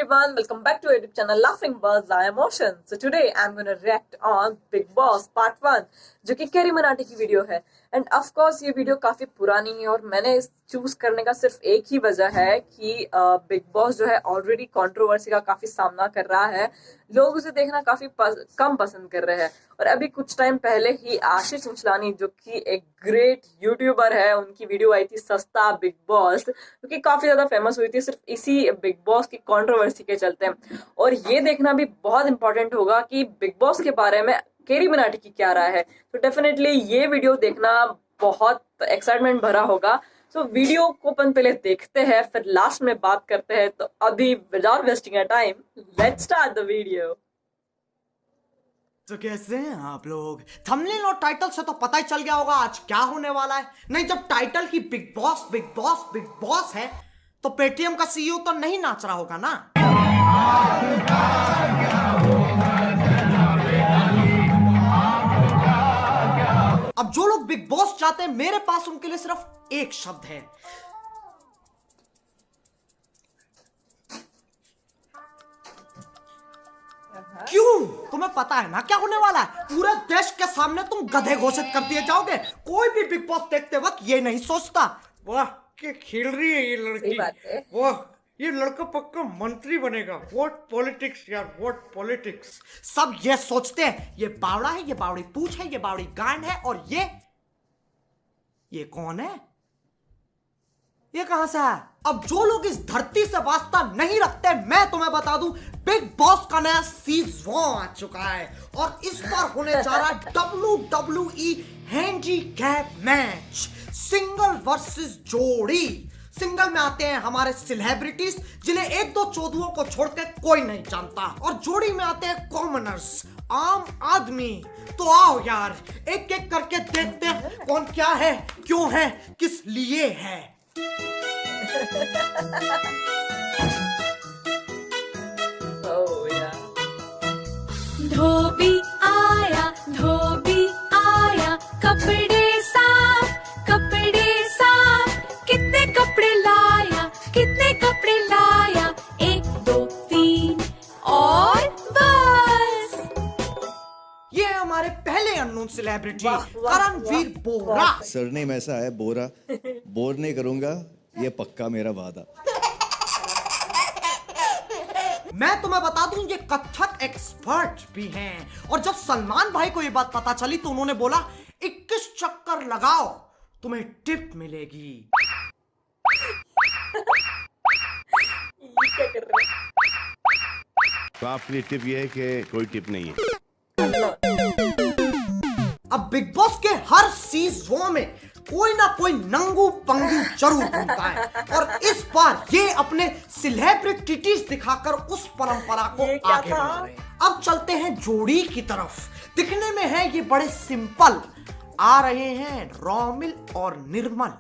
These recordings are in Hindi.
everyone, welcome back to our YouTube channel Laughing Birds Eye Emotions. So today I'm going to react on Bigg Boss Part 1 जो कि कैरी मनाटी की वीडियो है. एंड ऑफ कोर्स ये वीडियो काफी पुरानी है और मैंने इस चूज करने का सिर्फ एक ही वजह है कि बिग बॉस जो है ऑलरेडी कंट्रोवर्सी का काफी सामना कर रहा है. लोग उसे देखना काफी कम पसंद कर रहे हैं. और अभी कुछ टाइम पहले ही आशीष चंचलानी जो कि एक ग्रेट यूट्यूबर है, उनकी वीडियो आई थी सस्ता बिग बॉस, जो कि काफी ज्यादा फेमस हुई थी सिर्फ इसी बिग बॉस की कंट्रोवर्सी के चलते. और ये देखना भी बहुत इंपॉर्टेंट होगा कि बिग बॉस के बारे में कैरी मनाटी की क्या राय है. तो डेफिनेटली ये वीडियो देखना बहुत एक्साइटमेंट भरा होगा. सो वीडियो को अपन पहले देखते हैं, फिर लास्ट में बात करते हैं. तो अभी without wasting a time let's start the video. तो कैसे हैं आप लोग? थंबनेल और टाइटल से तो पता ही चल गया होगा आज क्या होने वाला है. नहीं, जब टाइटल ही बिग बॉस बिग बॉस बिग बॉस है तो पेटीएम का सीईओ तो नहीं नाच रहा होगा ना. अब जो लोग बिग बॉस चाहते हैं, मेरे पास उनके लिए सिर्फ एक शब्द है. क्यों? तुम्हें पता है ना क्या होने वाला है. पूरे देश के सामने तुम गधे घोषित कर दिए जाओगे. कोई भी बिग बॉस देखते वक्त ये नहीं सोचता वाह क्या खेल रही है ये लड़की, वाह ये लड़का पक्का मंत्री बनेगा. व्हाट पॉलिटिक्स यार, व्हाट पॉलिटिक्स. सब ये सोचते हैं ये बावड़ा है, ये बावड़ी पूंछ है, ये बावड़ी गांड है, और ये कौन है, ये कहां से है. अब जो लोग इस धरती से वास्ता नहीं रखते, मैं तुम्हें बता दूं बिग बॉस का नया सीजन आ चुका है और इस बार होने जा रहा है WWE handicap match, single versus जोड़ी. सिंगल में आते हैं हमारे सेलिब्रिटीज जिन्हें एक दो चौधुओं को छोड़कर कोई नहीं जानता, और जोड़ी में आते हैं कॉमनर्स, आम आदमी. तो आओ यार एक एक करके देखते हैं कौन क्या है, क्यों है, किस लिए है. धोबी आया कपड़े साफ कितने कपड़े लाया 1 2 3 और बस. ये हमारे पहले अननोन सेलिब्रिटी करणवीर बोरा. सरनेम ऐसा है बोरा, बोर नहीं करूंगा, ये पक्का मेरा वादा. मैं तुम्हें बता दूं ये कथक एक्सपर्ट भी हैं, और जब सलमान भाई को ये बात पता चली तो उन्होंने बोला 21 चक्कर लगाओ तुम्हें टिप मिलेगी. क्या कर रहे हैं? तो आपके लिए टिप ये है कि कोई टिप नहीं है. अब बिग बॉस के हर सीजन में कोई ना कोई नंगू पंगू जरूर घूमता है, और इस बार ये अपने सेलिब्रिटीज दिखाकर उस परंपरा को आगे बढ़ा रहे हैं. अब चलते हैं जोड़ी की तरफ. दिखने में है ये बड़े सिंपल. आ रहे हैं रोमिल और निर्मल.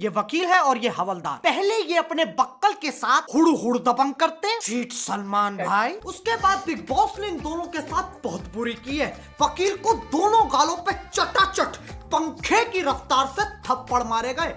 ये वकील है और ये हवलदार. पहले ये अपने बक्कल के साथ हुड़ दबंग करते चीट सलमान भाई. उसके बाद बिग बॉस ने इन दोनों के साथ बहुत बुरी की है. वकील को दोनों गालों पे चटाचट पंखे की रफ्तार से थप्पड़ मारे गए.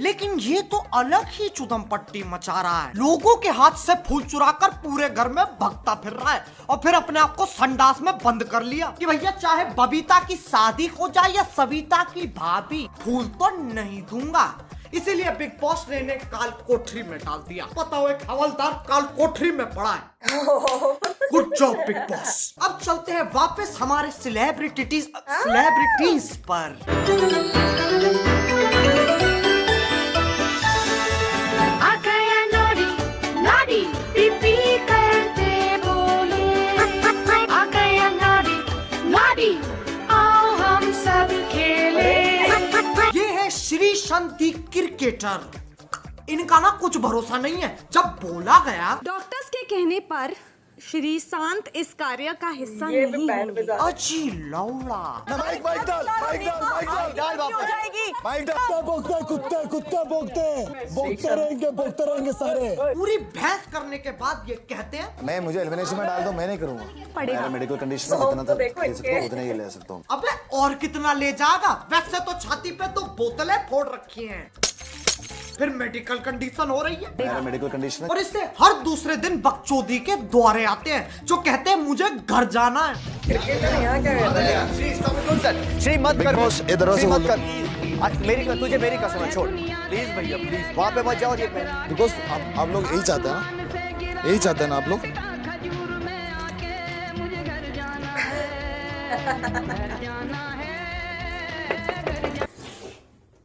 लेकिन ये तो अलग ही चुदम पट्टी मचा रहा है. लोगों के हाथ से फूल चुराकर पूरे घर में भगता फिर रहा है, और फिर अपने आप को संडास में बंद कर लिया कि भैया चाहे बबीता की शादी हो जाए या सविता की भाभी, फूल तो नहीं दूंगा. इसीलिए बिग बॉस ने इन्हें काल कोठरी में डाल दिया. पता हो एक हवलदार काल कोठरी में पड़ा है. Good job big boss. अब चलते हैं वापस हमारे सेलिब्रिटीज पर. ये है श्री शांति क्रिकेटर. इनका ना कुछ भरोसा नहीं है. जब बोला गया डॉक्टर्स के कहने पर श्रीशांत इस कार्य का हिस्सा ये भी नहीं बैंड होंगे। बजा अजी लौड़ा। माइक माइक डाल माइक डाल माइक डाल डाल वापस माइक डाल भोंकते कुत्ते कुत्ते भोंकते रहेंगे सारे। पूरी बहस करने के बाद ये कहते हैं मैं मुझे एलिमिनेशन में डाल दो, मैं नहीं करूंगा। पड़ेगा। मेरा मेडिकल कंडीशन है, जितना तो तक देखो ले सकता हूँ इनके। उतना ही ले सकता हूँ। अबे और कितना ले जाएगा? वैसे तो छाती पे 2 बोतलें फोड़ रखी हैं, फिर मेडिकल कंडीशन हो रही है मेरा मेडिकल कंडीशन है। और इससे हर दूसरे दिन बकचोदी के द्वारे आते हैं जो कहते हैं मुझे घर जाना है। क्रिकेटर यहाँ क्या कहता है? श्री मत कर बॉस, इधर से मत कर। तुझे मेरी कसम है, छोड़ प्लीज भैया प्लीज, वहाँ पे मत जाओ। ये बिकॉज आप लोग यही चाहते हैं ना, यही चाहते हैं ना आप लोग।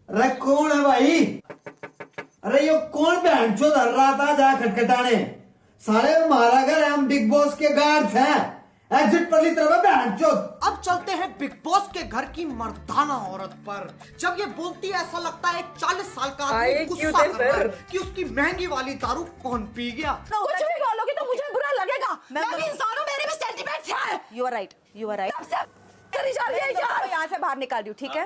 अरे कौन है भाई? अरे ये कौन बहन चो धर रहा था जा खटखटाने? साले हमारा घर है, हम बिग बॉस के गार्ड्स हैं। एग्जिट पर ली तरफ बहन चो। अब चलते हैं बिग बॉस के घर की मर्दाना औरत पर। जब ये बोलती है ऐसा लगता है 40 साल का आदमी आए क्यों गुस्सा थे कर रहा है फिर? कि उसकी महंगी वाली दारू कौन पी गया। कुछ भी बोलोगे तो मुझे बुरा लगेगा। मैं भी इंसान हूँ, मेरे में सेंटीमेंट्स हैं। You are right, you are right. करी जा रही है यार। यहाँ से बाहर निकाल रही हूँ, ठीक है?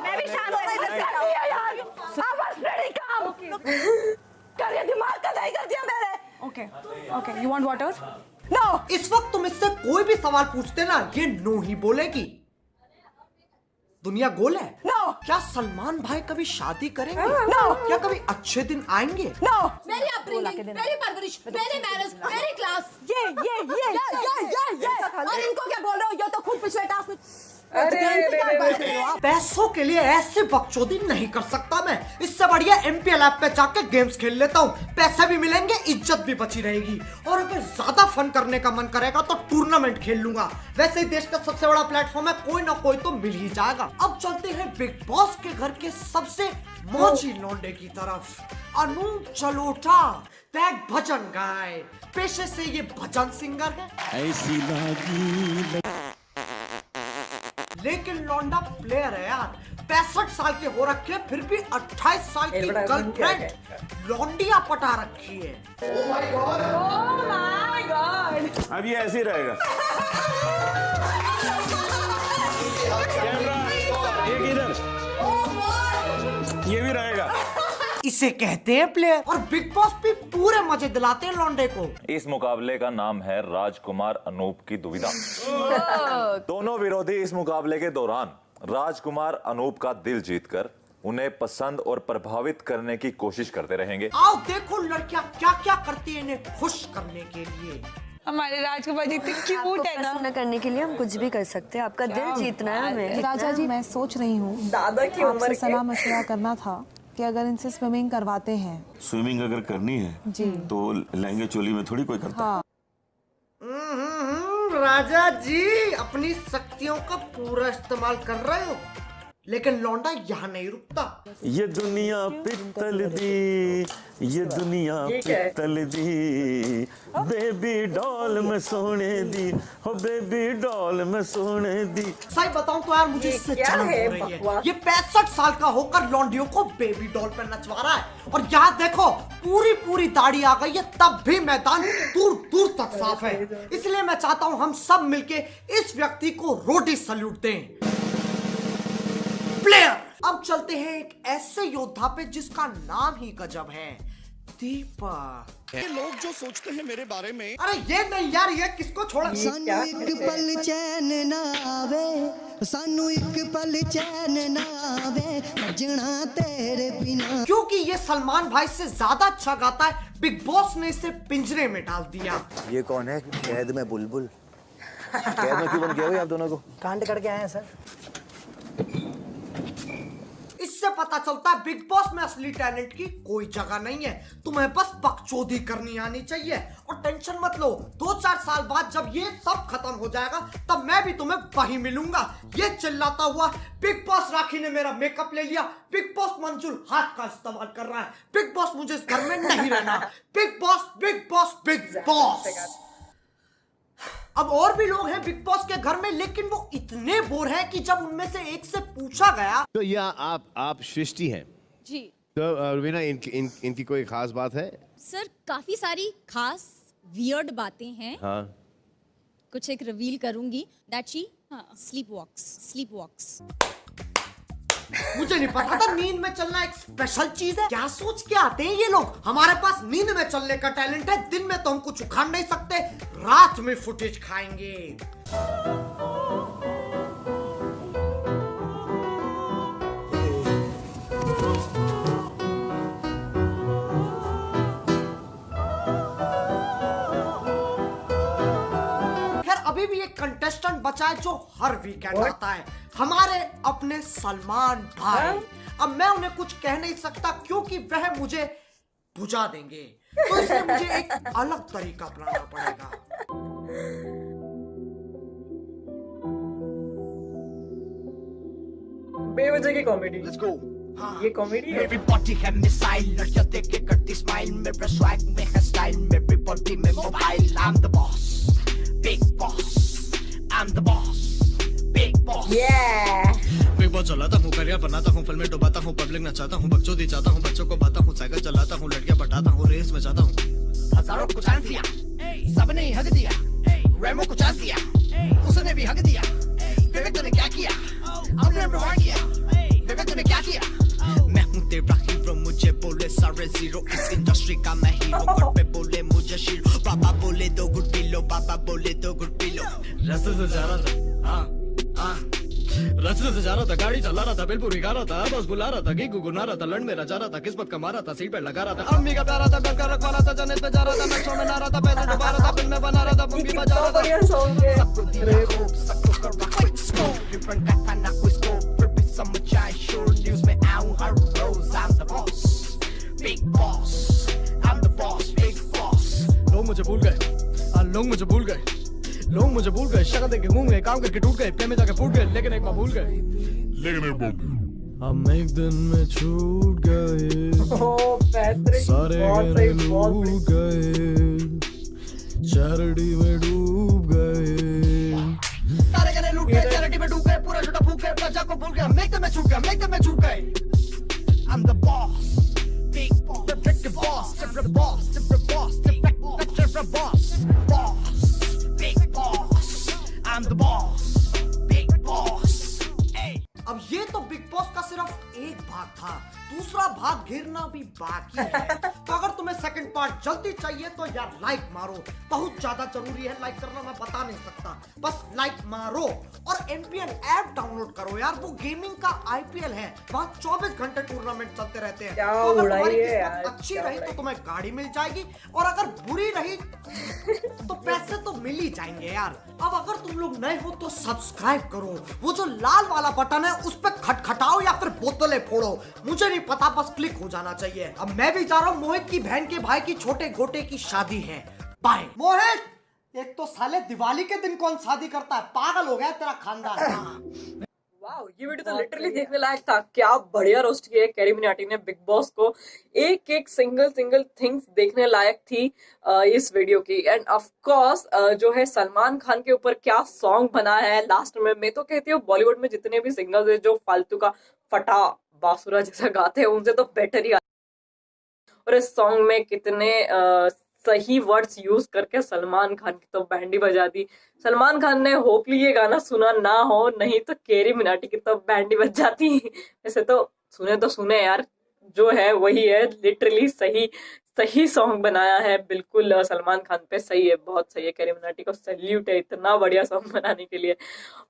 मैं भी शांत हो यार। करिए, दिमाग का दही कर दिया मेरे। Okay okay, you want water? No. इस वक्त तुम इससे कोई भी सवाल पूछते ना, ये नो ही बोलेगी। दुनिया गोल है। नो। क्या सलमान भाई कभी शादी करेंगे? नो। क्या कभी अच्छे दिन आएंगे? नो। मेरी अपब्रिंगिंग, मेरी परवरिश, मेरी मैरिज, मेरी क्लास। ये और इनको क्या बोल रहे हो? ये तो खुद पिछले टास्क में पैसों के लिए ऐसे बकचोदी नहीं कर सकता मैं। इससे बढ़िया MPL ऐप पे जाके गेम्स खेल लेता हूँ। पैसे भी मिलेंगे, इज्जत भी बची रहेगी। और अगर ज्यादा फन करने का मन करेगा तो टूर्नामेंट खेल लूंगा। वैसे ही देश का सबसे बड़ा प्लेटफॉर्म है, कोई ना कोई तो मिल ही जाएगा। अब चलते हैं बिग बॉस के घर के सबसे मौजी लौंडे की तरफ। अनूप जलोटा, दैट भजन गाय। पेशे से ये भजन सिंगर है, ऐसी लागी लेकिन लौंडा प्लेयर है यार। 65 साल के हो रखे हैं, फिर भी 28 साल की Advertisement किया गर्लफ्रेंड लौंडिया पटा रखी है। अब ये ऐसे ही रहेगा। कैमरा एक इधर, ये भी रहेगा। इसे कहते हैं प्लेयर। और बिग बॉस भी पूरे मजे दिलाते हैं लौंडे को। इस मुकाबले का नाम है राजकुमार अनूप की दुविधा। दोनों विरोधी इस मुकाबले के दौरान राजकुमार अनूप का दिल जीतकर उन्हें पसंद और प्रभावित करने की कोशिश करते रहेंगे। आओ देखो लड़कियां क्या क्या करती है इन्हें खुश करने के लिए। हमारे राजकुमार जी इतने क्यूट है ना। पसंद करने के लिए हम कुछ भी कर सकते हैं, आपका दिल जीतना है हमें। राजा जी, मैं सोच रही हूँ दादा की उम्र आपसे के सलाह मशवरा करना था कि अगर इनसे स्विमिंग करवाते हैं। स्विमिंग अगर करनी है जी तो लहंगे चोली में थोड़ी कोई करता है। हाँ, राजा जी अपनी शक्तियों का पूरा इस्तेमाल कर रहे हो, लेकिन लौंडा यहाँ नहीं रुकता। ये दुनिया पित्तल दी, ये दुनिया पित्तल दी, बेबी डॉल में सोने दी, हो बेबी डॉल में सोने दी। सही बताऊं तो यार मुझे इससे क्या जलन है हो रही है। बकवास? ये 65 साल का होकर लौंडियों को बेबी डॉल पे नचवा रहा है। और यहाँ देखो पूरी दाढ़ी आ गई है, तब भी मैदान दूर दूर तक साफ है। इसलिए मैं चाहता हूँ हम सब मिलके इस व्यक्ति को रोटी सल्यूट दें। प्लेयर। अब चलते हैं एक ऐसे योद्धा पे जिसका नाम ही गजब है, दीपक। लोग जो सोचते हैं मेरे बारे में, अरे ये नहीं यार, ये किसको छोड़ा? क्या पल चैन ना आवे, सानू एक पल चैन ना आवे, भजना तेरे बिना। क्योंकि ये सलमान भाई से ज्यादा अच्छा गाता है, बिग बॉस ने इसे पिंजरे में डाल दिया। ये कौन है? कैद में बुलबुल। कैद में क्यों बन गया हो आप दोनों को? कांड करके आए हैं सर। इससे पता चलता है बिग बॉस में असली टैलेंट की कोई जगह नहीं है। तुम्हें बस बकचोदी करनी आनी चाहिए। और टेंशन मत लो, 2-4 साल बाद जब ये सब खत्म हो जाएगा तब मैं भी तुम्हें वहीं मिलूंगा। ये चिल्लाता हुआ बिग बॉस राखी ने मेरा मेकअप ले लिया, बिग बॉस मंजुल हाथ का इस्तेमाल कर रहा है, बिग बॉस मुझे इस घर में नहीं रहना, big Boss big Boss big boss. अब और भी लोग हैं बिग बॉस के घर में, लेकिन वो इतने बोर हैं कि जब उनमें से एक से पूछा गया तो यह आप सृष्टि हैं जी तो रुबीना इनकी कोई खास बात है? सर काफी सारी खास वियर्ड बातें हैं। हाँ, कुछ एक रिवील करूंगी दैट शी स्लीप वॉक्स। मुझे नहीं पता था नींद में चलना एक स्पेशल चीज है। क्या सोच के आते हैं ये लोग? हमारे पास नींद में चलने का टैलेंट है। दिन में तो हम कुछ उखाड़ नहीं सकते, रात में फुटेज खाएंगे। अभी भी एक कंटेस्टेंट बचा है जो हर वीकेंड आता है, हमारे अपने सलमान भाई। अब मैं उन्हें कुछ कह नहीं सकता क्योंकि वह मुझे बुझा देंगे, तो इसलिए मुझे एक अलग तरीका अपनाना पड़ेगा। बेवजह की कॉमेडी। Let's go. ये कॉमेडी है। मेरी बॉडी है मिसाइल, लड़कियां देख के करती स्माइल, मेरे स्वैग में है स्टाइल, मेरी बॉडी में mobile. I am the boss, big boss, I am the boss, big Boss. Big boss चलाता हूँ, करियर बनाता हूँ, फिल्में डुबाता हूँ, पब्लिक नचाता हूँ, बकचोदी चाहता हूँ, बच्चों को बाता हूँ, साइकिल चलाता हूँ, लड़कियां पटाता हूँ, रेस में जाता हूँ। हजारों को चांस दिया, सबने ही हक दिया, रेमो को चांस दिया, उसने भी हक दिया। विवेक ने क्या किया? आपने वार किया। विवेक ने क्या किया? मैं हूँ तेरा हीरो, मुझे बोले सारे जीरो, इस इंडस्ट्री का मैं हीरो। घर पे बोले मुझे शीरो, पापा बोले दो गुड पी लो, पापा बोले दो गुड पी लो। रास्ते से जा रहा था, रास्ते से जा रहा था, गाड़ी चला रहा था, बिलपुरी गा रहा था, बस बुला रहा था, गीगू गुना रहा था, लड़ मेरा जा रहा था, किस्मत कमा रहा था, सीट पे लगा रहा था, अम्मी का प्यारा था, घर का रखवा रहा था, जन्नत पे जा रहा था, नक्शों में ना रहा था, पैसे डुबा रहा था, फिल्म में बना रहा था, मूवी बजा रहा था। सबको दिया होप, सबको कर रहा क्विक स्कोप, डिफरेंट का था ना कोई स्कोप, फिर भी समझ आए शोर न्यूज़ में आऊं हर रोज। I am the boss, big boss, I am the boss, big boss. लोग मुझे भूल गए, लोग मुझे भूल गए, लोग मुझे भूल गए, शक्ल देख के घूम गए, काम करके टूट गए, प्रेम में जाके फूट गए, लेकिन एक बार भूल गए, हम एक दिन में छूट गए, सारे गहने लूट गए, चैरिटी में डूब गए, सारे गहने लूट गए, चैरिटी में डूब गए, पूरा झूठा फूक गए, प्रजा को भूल गए, मेक में छूट गए, मेक में छूट गए। I'm the boss, big boss, the boss, the boss, the boss, the boss, big boss, I'm the boss, big boss। अब ये तो बिग बॉस का सिर्फ एक भाग था, दूसरा भाग घेरना भी बाकी है। तो अगर तुम्हें सेकंड पार्ट जल्दी चाहिए तो यार लाइक मारो, बहुत ज्यादा जरूरी है लाइक करना, मैं बता नहीं सकता, बस लाइक मारो। और एमपीएल ऐप डाउनलोड करो यार, वो गेमिंग का आईपीएल है, वहाँ 24 घंटे टूर्नामेंट चलते रहते हैं। तो अगर तुम्हारी किस्मत अच्छी रही तो तुम्हें गाड़ी मिल जाएगी, और अगर बुरी रही तो पैसे तो मिल ही जाएंगे यार। अब अगर तुम लोग नए हो तो सब्सक्राइब करो, वो जो लाल वाला बटन है उस पर खटखटाओ या फिर बोतलें फोड़ो, मुझे नहीं पता, बस क्लिक हो जाना चाहिए। अब मैं भी जा रहा हूँ, मोहित की बहन के भाई की छोटे गोटे की शादी है। बाय मोहित। एक तो साले दिवाली के दिन कौन शादी करता है, पागल हो गया तेरा खानदान। वाओ, ये वीडियो तो लिटरली देखने लायक था। क्या बढ़िया रोस्ट किया है कैरी मिनाटी ने बिग बॉस को। एक एक सिंगल थिंग्स देखने लायक थी इस वीडियो की। एंड ऑफ कोर्स जो है सलमान खान के ऊपर क्या सॉन्ग बना है लास्ट में। मैं तो कहती हूँ बॉलीवुड में जितने भी सिंगर्स है जो फालतू का फटा बासुरा जैसा गाते हैं उनसे तो बेटर ही। और इस सॉन्ग में कितने सही वर्ड्स यूज करके सलमान खान की तो बैंडी बजा दी। सलमान खान ने होपली ये गाना सुना ना हो, नहीं तो कैरी मिनाटी की तो बैंडी बज जाती। वैसे तो सुने यार, जो है वही है, लिटरली सही सॉन्ग बनाया है बिल्कुल। सलमान खान पे सही है, बहुत सही है। कैरी मिनाटी को सैल्यूट है इतना बढ़िया सॉन्ग बनाने के लिए।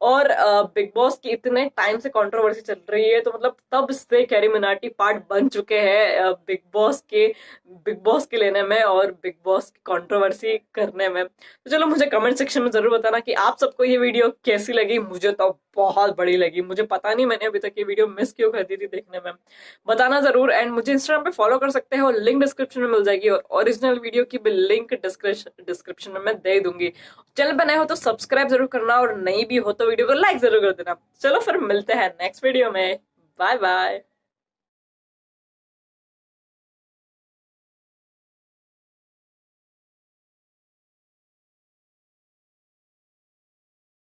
और बिग बॉस की इतने टाइम से कंट्रोवर्सी चल रही है, तो मतलब तब से कैरी मिनाटी पार्ट बन चुके हैं बिग बॉस के लेने में और बिग बॉस की कंट्रोवर्सी करने में। तो चलो मुझे कमेंट सेक्शन में जरूर बताना कि आप सबको ये वीडियो कैसी लगी। मुझे तो बहुत बड़ी लगी, मुझे पता नहीं मैंने अभी तक ये वीडियो मिस क्यों कर दी थी देखने में, बताना जरूर। एंड मुझे इंस्टाग्राम पे फॉलो कर सकते हो, लिंक डिस्क्रिप्शन में मिल जाएगी, और ओरिजिनल वीडियो की भी लिंक डिस्क्रिप्शन में मैं दे दूंगी। चैनल पे नए हो तो सब्सक्राइब जरूर करना, और नई भी हो तो वीडियो को लाइक जरूर कर देना। चलो फिर मिलते हैं नेक्स्ट वीडियो में, बाय बाय।